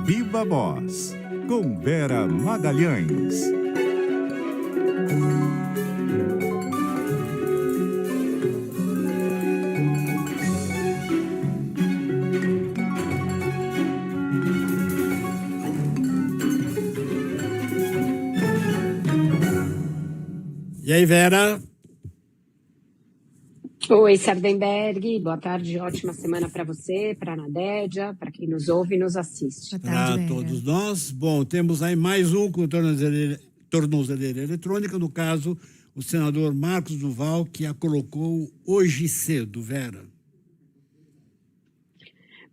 Viva Voz, com Vera Magalhães. E aí, Vera? Oi, Sardenberg, boa tarde, ótima semana para você, para a Nadédia, para quem nos ouve e nos assiste. Para todos nós. Bom, temos aí mais um com tornozeleira eletrônica, no caso, o senador Marcos Duval, que a colocou hoje cedo, Vera.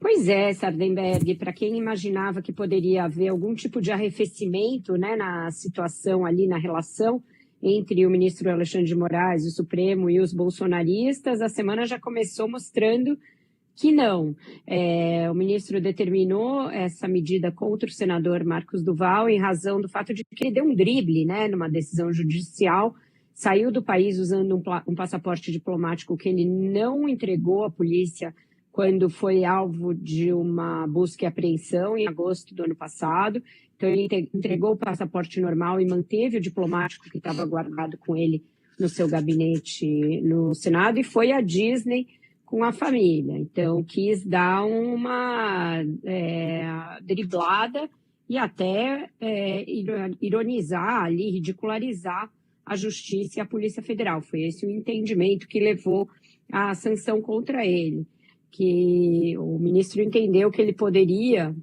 Pois é, Sardenberg, para quem imaginava que poderia haver algum tipo de arrefecimento, né, na situação ali, na relação entre o ministro Alexandre de Moraes, o Supremo e os bolsonaristas, a semana já começou mostrando que não. O ministro determinou essa medida contra o senador Marcos Duval em razão do fato de que ele deu um drible, né, numa decisão judicial, saiu do país usando um passaporte diplomático que ele não entregou à polícia quando foi alvo de uma busca e apreensão em agosto do ano passado. Então, ele entregou o passaporte normal e manteve o diplomático que estava guardado com ele no seu gabinete no Senado e foi à Disney com a família. Então, quis dar uma driblada e até ironizar ali, ridicularizar a Justiça e a Polícia Federal. Foi esse o entendimento que levou à sanção contra ele, que o ministro entendeu que ele poderia,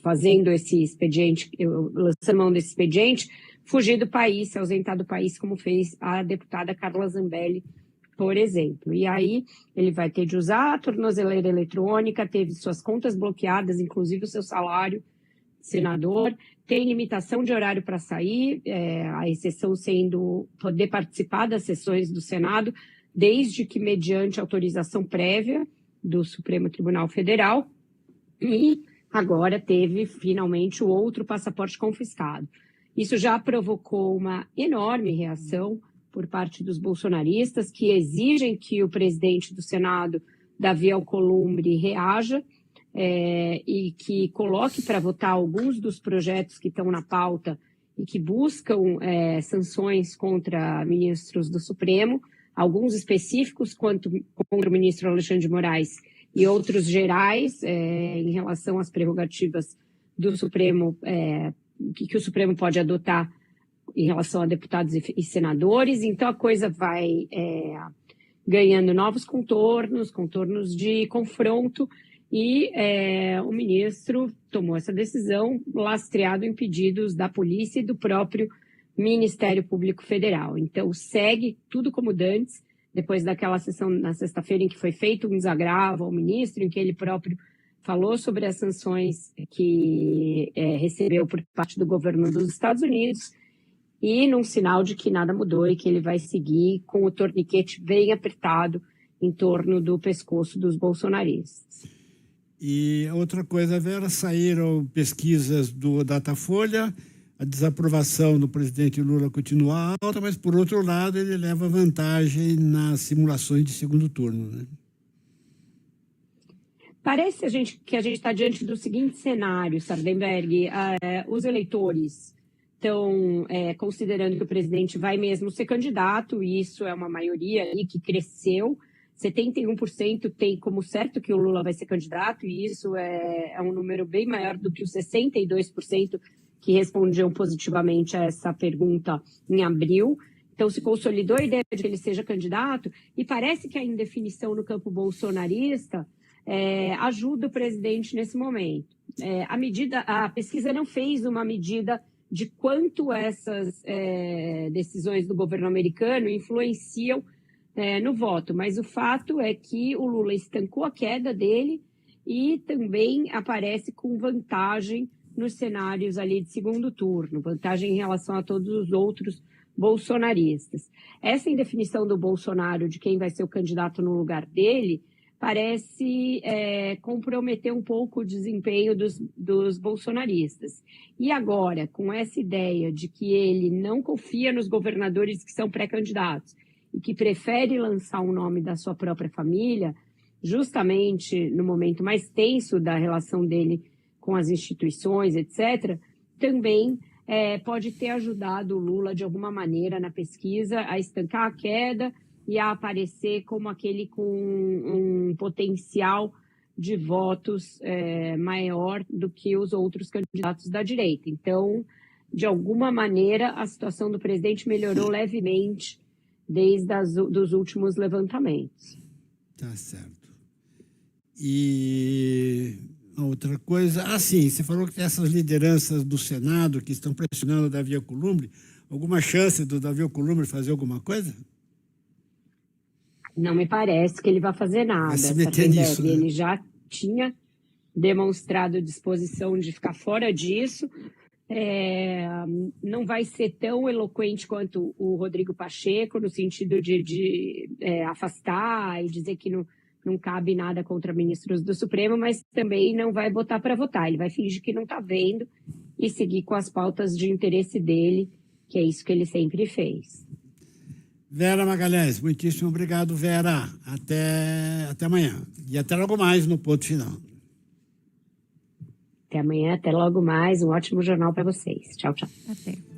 fazendo esse expediente, lançando mão desse expediente, fugir do país, se ausentar do país, como fez a deputada Carla Zambelli, por exemplo. E aí ele vai ter de usar a tornozeleira eletrônica, teve suas contas bloqueadas, inclusive o seu salário, senador, tem limitação de horário para sair, a exceção sendo poder participar das sessões do Senado, desde que mediante autorização prévia do Supremo Tribunal Federal, e agora teve finalmente o outro passaporte confiscado. Isso já provocou uma enorme reação por parte dos bolsonaristas, que exigem que o presidente do Senado, Davi Alcolumbre, reaja e que coloque para votar alguns dos projetos que estão na pauta e que buscam sanções contra ministros do Supremo, alguns específicos contra o ministro Alexandre de Moraes e outros gerais em relação às prerrogativas do Supremo, que o Supremo pode adotar em relação a deputados e senadores. Então, a coisa vai ganhando novos contornos de confronto, e o ministro tomou essa decisão lastreado em pedidos da polícia e do próprio Ministério Público Federal. Então, segue tudo como dantes, depois daquela sessão na sexta-feira em que foi feito um desagravo ao ministro, em que ele próprio falou sobre as sanções que recebeu por parte do governo dos Estados Unidos, e num sinal de que nada mudou e que ele vai seguir com o torniquete bem apertado em torno do pescoço dos bolsonaristas. E outra coisa, Vera, saíram pesquisas do Datafolha, a desaprovação do presidente Lula continua alta, mas, por outro lado, ele leva vantagem nas simulações de segundo turno, né? Parece que a gente está diante do seguinte cenário, Sardenberg. Os eleitores estão considerando que o presidente vai mesmo ser candidato, e isso é uma maioria aí que cresceu. 71% tem como certo que o Lula vai ser candidato, e isso é um número bem maior do que os 62% que respondiam positivamente a essa pergunta em abril. Então, se consolidou a ideia de que ele seja candidato, e parece que a indefinição no campo bolsonarista ajuda o presidente nesse momento. A pesquisa não fez uma medida de quanto essas decisões do governo americano influenciam no voto, mas o fato é que o Lula estancou a queda dele e também aparece com vantagem nos cenários ali de segundo turno, vantagem em relação a todos os outros bolsonaristas. Essa indefinição do Bolsonaro de quem vai ser o candidato no lugar dele parece comprometer um pouco o desempenho dos bolsonaristas. E agora, com essa ideia de que ele não confia nos governadores que são pré-candidatos e que prefere lançar um nome da sua própria família, justamente no momento mais tenso da relação dele com as instituições, etc., também pode ter ajudado o Lula, de alguma maneira, na pesquisa, a estancar a queda e a aparecer como aquele com um potencial de votos maior do que os outros candidatos da direita. Então, de alguma maneira, a situação do presidente melhorou levemente desde dos últimos levantamentos. Tá certo. E outra coisa, sim, você falou que tem essas lideranças do Senado que estão pressionando o Davi Alcolumbre. Alguma chance do Davi Alcolumbre fazer alguma coisa? Não me parece que ele vai fazer nada. Vai se meter nisso, né? Ele já tinha demonstrado disposição de ficar fora disso. Não vai ser tão eloquente quanto o Rodrigo Pacheco, no sentido de afastar e dizer que não cabe nada contra ministros do Supremo, mas também não vai botar para votar. Ele vai fingir que não está vendo e seguir com as pautas de interesse dele, que é isso que ele sempre fez. Vera Magalhães, muitíssimo obrigado, Vera. Até amanhã. E até logo mais no Ponto Final. Até amanhã, até logo mais. Um ótimo jornal para vocês. Tchau, tchau. Até.